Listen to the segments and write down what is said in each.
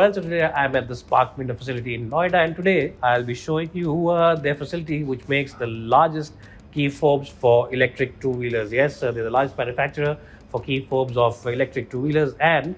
Well, so today I'm at the Spark Minda facility in Noida, and today I'll be showing you their facility, which makes the largest key fobs for electric two-wheelers. Yes, they're the largest manufacturer for key fobs of electric two-wheelers, and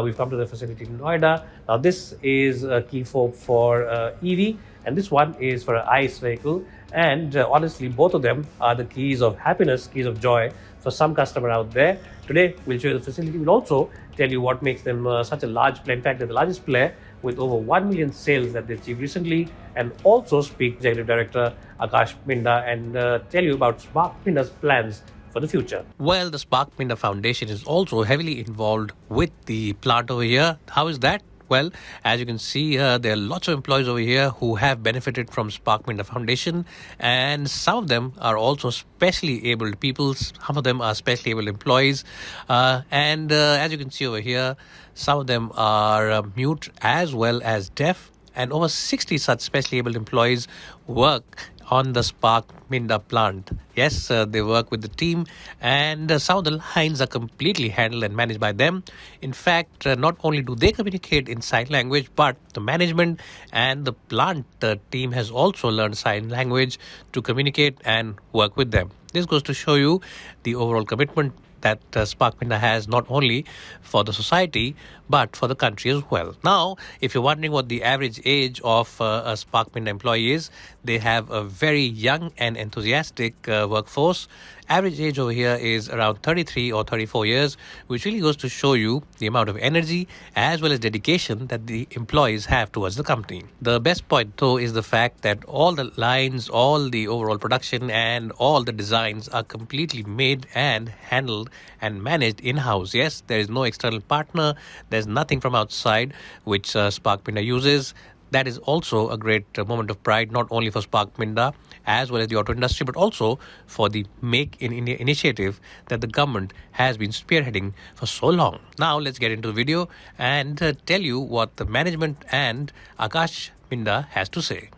we've come to the facility in Noida. Now, this is a key fob for EV, and this one is for an ICE vehicle. And honestly, both of them are the keys of happiness, keys of joy for some customer out there. Today, we'll show you the facility. We'll also tell you what makes them such a large player. In fact, they're the largest player with over 1 million sales that they achieved recently, and also speak Executive Director Akash Minda and tell you about Spark Minda's plans for the future. Well, the Spark Minda Foundation is also heavily involved with the plant over here. How is that? Well, as you can see, there are lots of employees over here who have benefited from Spark Minda Foundation, and some of them are also specially abled people. Some of them are specially abled employees, and as you can see over here, some of them are mute as well as deaf, and over 60 such specially abled employees work on the Spark Minda plant. Yes, they work with the team, and some of the lines are completely handled and managed by them. In fact, not only do they communicate in sign language, but the management and the plant team has also learned sign language to communicate and work with them. This goes to show you the overall commitment that Spark Minda has, not only for the society but for the country as well. Now, if you're wondering what the average age of a Spark Minda employee is, they have a very young and enthusiastic workforce. Average age over here is around 33 or 34 years, which really goes to show you the amount of energy as well as dedication that the employees have towards the company. The best point, though, is the fact that all the lines, all the overall production, and all the designs are completely made and handled and managed in-house. Yes, there is no external partner. There's nothing from outside which Spark Minda uses. That is also a great moment of pride, not only for Spark Minda as well as the auto industry, but also for the Make in India initiative that the government has been spearheading for so long. Now, let's get into the video and tell you what the management and Akash Minda has to say.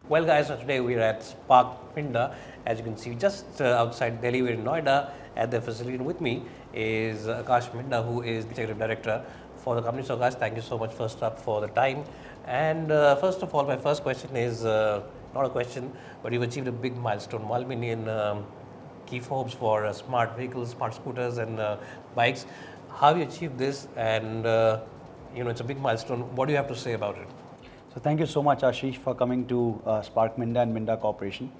Well, guys, so today we're at Spark Minda. As you can see, just outside Delhi, we're in Noida at the facility. And with me is Akash Minda, who is the Executive Director for the company. So, Akash, thank you so much first up for the time. And first of all, my first question is not a question, but you've achieved a big milestone, 1 million key fobs for smart vehicles, smart scooters, and bikes. How have you achieved this? And it's a big milestone. What do you have to say about it? So thank you so much, Ashish, for coming to Spark Minda and Minda Corporation.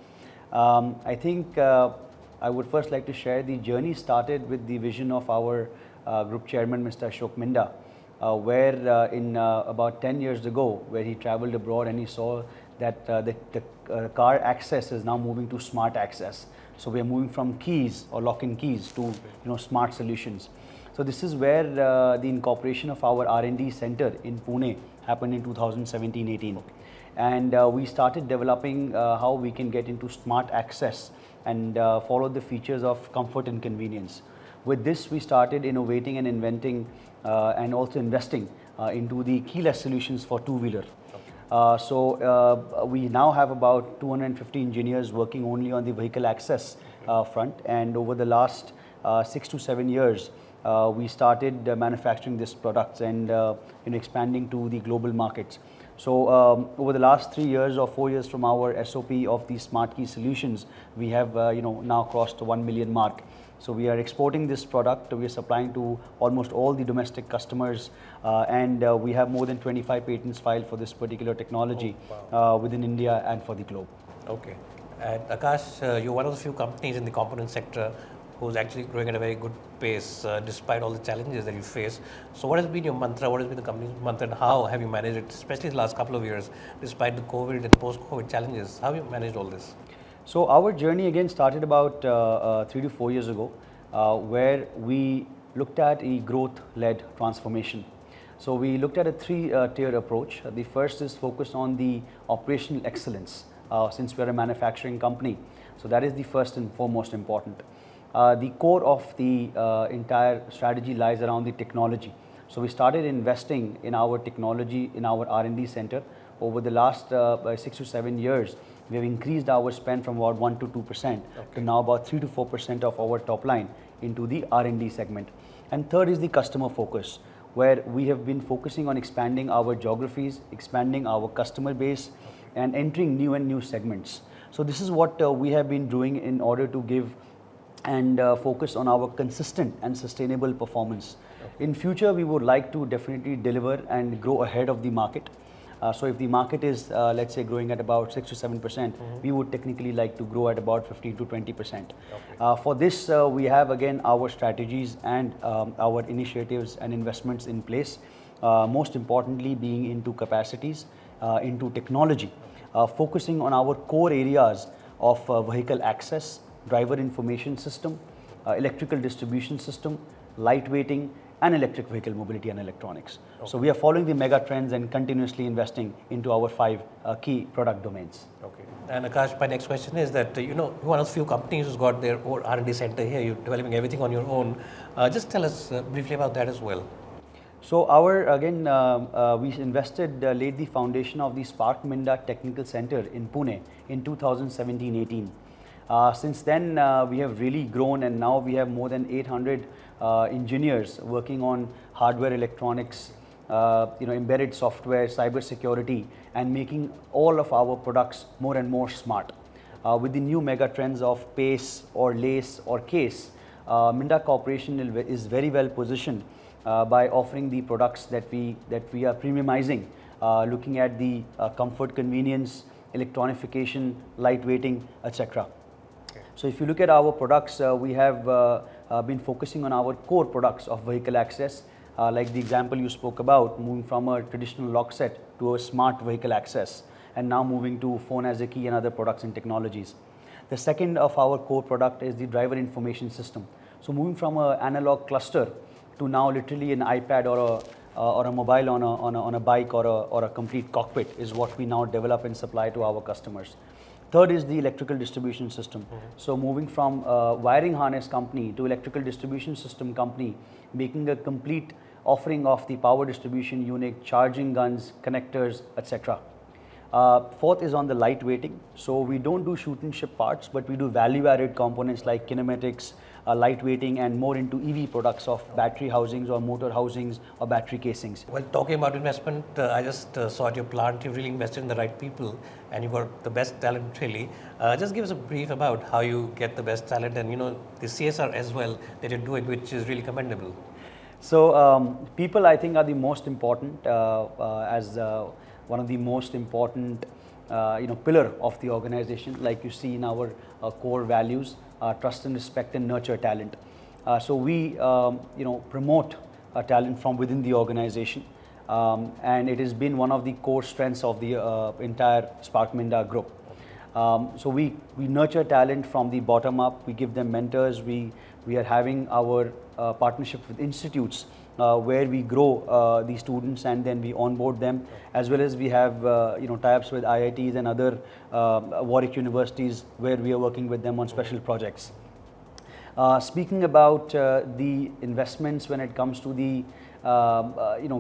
I think I would first like to share the journey started with the vision of our group chairman, Mr. Ashok Minda, where in about 10 years ago, where he traveled abroad and he saw that the car access is now moving to smart access. So we are moving from keys or lock-in keys to smart solutions. So this is where the incorporation of our R&D center in Pune happened in 2017-18. And we started developing how we can get into smart access and follow the features of comfort and convenience. With this, we started innovating and inventing and also investing into the keyless solutions for two-wheeler. So we now have about 250 engineers working only on the vehicle access front, and over the last 6 to 7 years, we started manufacturing these products and expanding to the global markets. So over the last 3 years or 4 years from our SOP of the smart key solutions, we have now crossed the 1 million mark. So we are exporting this product. We are supplying to almost all the domestic customers, and we have more than 25 patents filed for this particular technology within India and for the globe. Okay. And Akash, you're one of the few companies in the component sector who's actually growing at a very good pace despite all the challenges that you face. So what has been your mantra? What has been the company's mantra, and how have you managed it, especially the last couple of years, despite the COVID and post-COVID challenges? How have you managed all this? So our journey again started about 3 to 4 years ago, where we looked at a growth-led transformation. So we looked at a three-tier approach. The first is focused on the operational excellence, since we're a manufacturing company. So that is the first and foremost important. The core of the entire strategy lies around the technology. So we started investing in our technology, in our R&D center over the last 6 to 7 years, we have increased our spend from about 1 to 2% to now about 3 to 4% of our top line into the R&D segment. And third is the customer focus, where we have been focusing on expanding our geographies, expanding our customer base, and entering new segments. So this is what we have been doing in order to give and focus on our consistent and sustainable performance. In future, we would like to definitely deliver and grow ahead of the market. So if the market is, let's say, growing at about 6 to 7%, we would technically like to grow at about 15 to 20%. For this, we have again our strategies and our initiatives and investments in place. Most importantly, being into capacities, into technology, focusing on our core areas of vehicle access, driver information system, electrical distribution system, lightweighting, and electric vehicle mobility and electronics. So we are following the mega trends and continuously investing into our 5 key product domains. Okay. And Akash, my next question is that, you're one of the few companies who's got their own R&D center here. You're developing everything on your own. Just tell us briefly about that as well. So we invested, laid the foundation of the Spark Minda Technical Center in Pune in 2017-18. Since then, we have really grown, and now we have more than 800 engineers working on hardware, electronics, embedded software, cyber security, and making all of our products more and more smart. With the new mega trends of PACE or LACE or CASE, Minda Corporation is very well positioned by offering the products that we are premiumizing, looking at the comfort, convenience, electronification, lightweighting, etc. So if you look at our products, we have been focusing on our core products of vehicle access, like the example you spoke about, moving from a traditional lock set to a smart vehicle access, and now moving to phone as a key and other products and technologies. The second of our core product is the driver information system. So moving from an analog cluster to now literally an iPad or a mobile on a bike or a complete cockpit is what we now develop and supply to our customers. Third is the electrical distribution system. So moving from a wiring harness company to electrical distribution system company, making a complete offering of the power distribution unit, charging guns, connectors, etc. Fourth is on the lightweighting. So we don't do shoot and ship parts, but we do value-added components like kinematics, lightweighting, and more into EV products of battery housings or motor housings or battery casings. Well, talking about investment, I just saw at your plant, you've really invested in the right people and you've got the best talent really. Just give us a brief about how you get the best talent and the CSR as well that you're doing, which is really commendable. So people, I think, are the most important as one of the most important pillar of the organization, like you see in our core values, trust and respect and nurture talent. So we promote talent from within the organization, and it has been one of the core strengths of the entire Spark Minda group. So we nurture talent from the bottom up. We give them mentors. We are having our partnerships with institutes where we grow the students and then we onboard them, as well as we have tie-ups with IITs and other Warwick universities where we are working with them on special projects. Speaking about the investments when it comes to the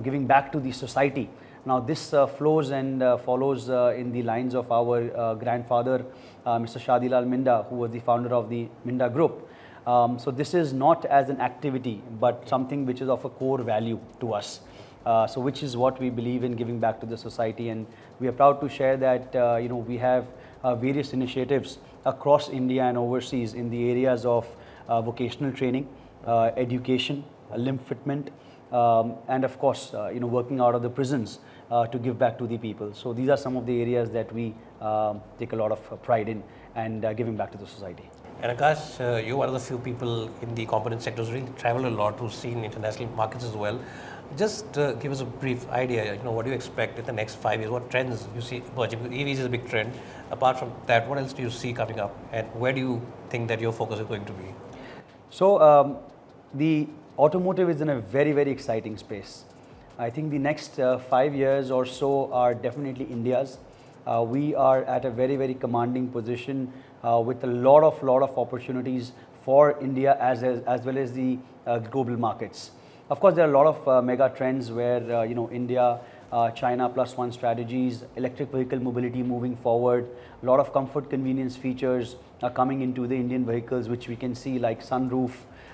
giving back to the society. Now this flows and follows in the lines of our grandfather, Mr. Shadilal Minda, who was the founder of the Minda Group. So this is not as an activity, but something which is of a core value to us. So which is what we believe in giving back to the society, and we are proud to share that we have various initiatives across India and overseas in the areas of vocational training, education, limb fitment, and of course working out of the prisons to give back to the people. So these are some of the areas that we take a lot of pride in and giving back to the society. And Akash, you're one of the few people in the component sectors who really travel a lot, who've seen international markets as well. Just give us a brief idea, what do you expect in the next 5 years? What trends you see emerging? EVs is a big trend. Apart from that, what else do you see coming up? And where do you think that your focus is going to be? So the automotive is in a very, very exciting space. I think the next 5 years or so are definitely India's. We are at a very, very commanding position with a lot of opportunities for India as well as the global markets. Of course, there are a lot of mega trends where India China plus one strategies, electric vehicle mobility moving forward, a lot of comfort convenience features are coming into the Indian vehicles, which we can see like sunroof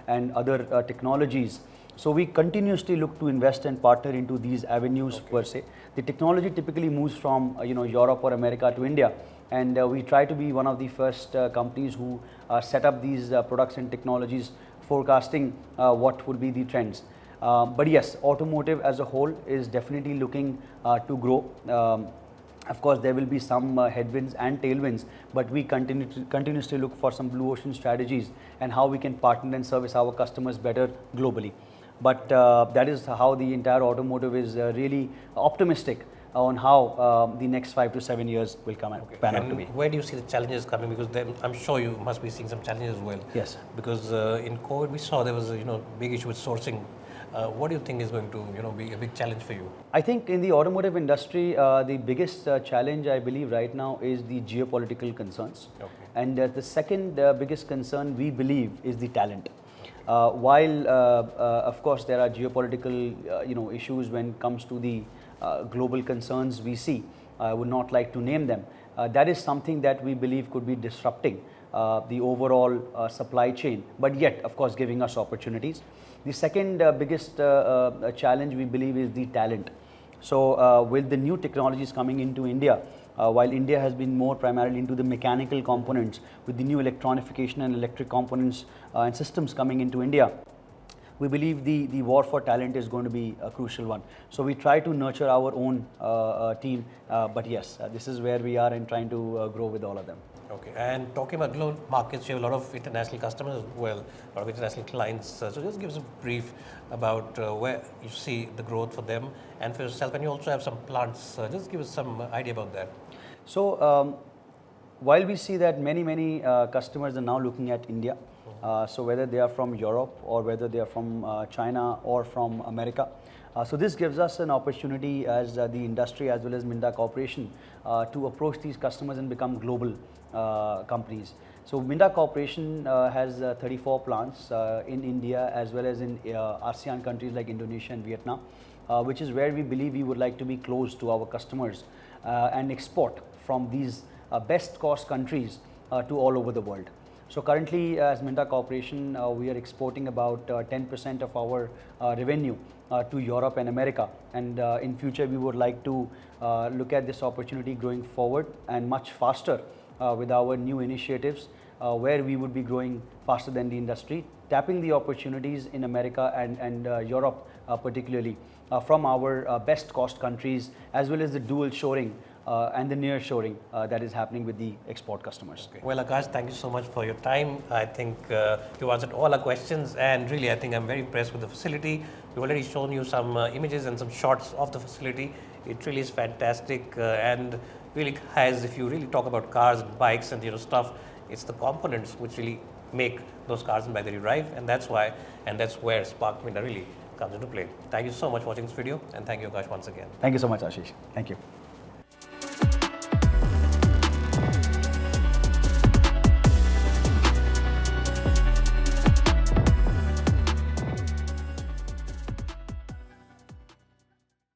and other technologies. So we continuously look to invest and partner into these avenues per se. The technology typically moves from Europe or America to India, and we try to be one of the first companies who set up these products and technologies, forecasting what would be the trends. But yes, automotive as a whole is definitely looking to grow. Of course, there will be some headwinds and tailwinds, but we continuously look for some blue ocean strategies and how we can partner and service our customers better globally. But that is how the entire automotive is really optimistic on how the next 5 to 7 years will come and pan out to be. Where do you see the challenges coming? Because then I'm sure you must be seeing some challenges as well. Yes. Because in COVID we saw there was a big issue with sourcing. What do you think is going to be a big challenge for you? I think in the automotive industry, the biggest challenge I believe right now is the geopolitical concerns. Okay. And the second biggest concern we believe is the talent. While of course there are geopolitical issues when it comes to the global concerns we see, I would not like to name them. That is something that we believe could be disrupting the overall supply chain, but yet of course giving us opportunities. The second biggest challenge we believe is the talent. So with the new technologies coming into India, while India has been more primarily into the mechanical components, with the new electronification and electric components and systems coming into India, we believe the war for talent is going to be a crucial one. So we try to nurture our own team, but yes, this is where we are and trying to grow with all of them. Okay, and talking about global markets, you have a lot of international customers as well, a lot of international clients. So just give us a brief about where you see the growth for them and for yourself, and you also have some plants. Just give us some idea about that. So while we see that many customers are now looking at India, so whether they are from Europe or whether they are from China or from America, so this gives us an opportunity as the industry as well as Minda Corporation to approach these customers and become global companies. So Minda Corporation has 34 plants in India as well as in ASEAN countries like Indonesia and Vietnam, which is where we believe we would like to be close to our customers and export from these best cost countries to all over the world. So currently as Minda Corporation, we are exporting about 10% of our revenue to Europe and America, and in future we would like to look at this opportunity growing forward and much faster with our new initiatives where we would be growing faster than the industry, tapping the opportunities in America and Europe particularly from our best cost countries, as well as the dual shoring and the near shoring that is happening with the export customers. Okay. Well, Akash, thank you so much for your time. I think you answered all our questions, and really I think I'm very impressed with the facility. We've already shown you some images and some shots of the facility. It really is fantastic and really has, if you really talk about cars and bikes and stuff, it's the components which really make those cars and bikes that you drive, and that's where Spark Minda really comes into play. Thank you so much for watching this video, and thank you, Akash, once again. Thank you so much, Ashish. Thank you.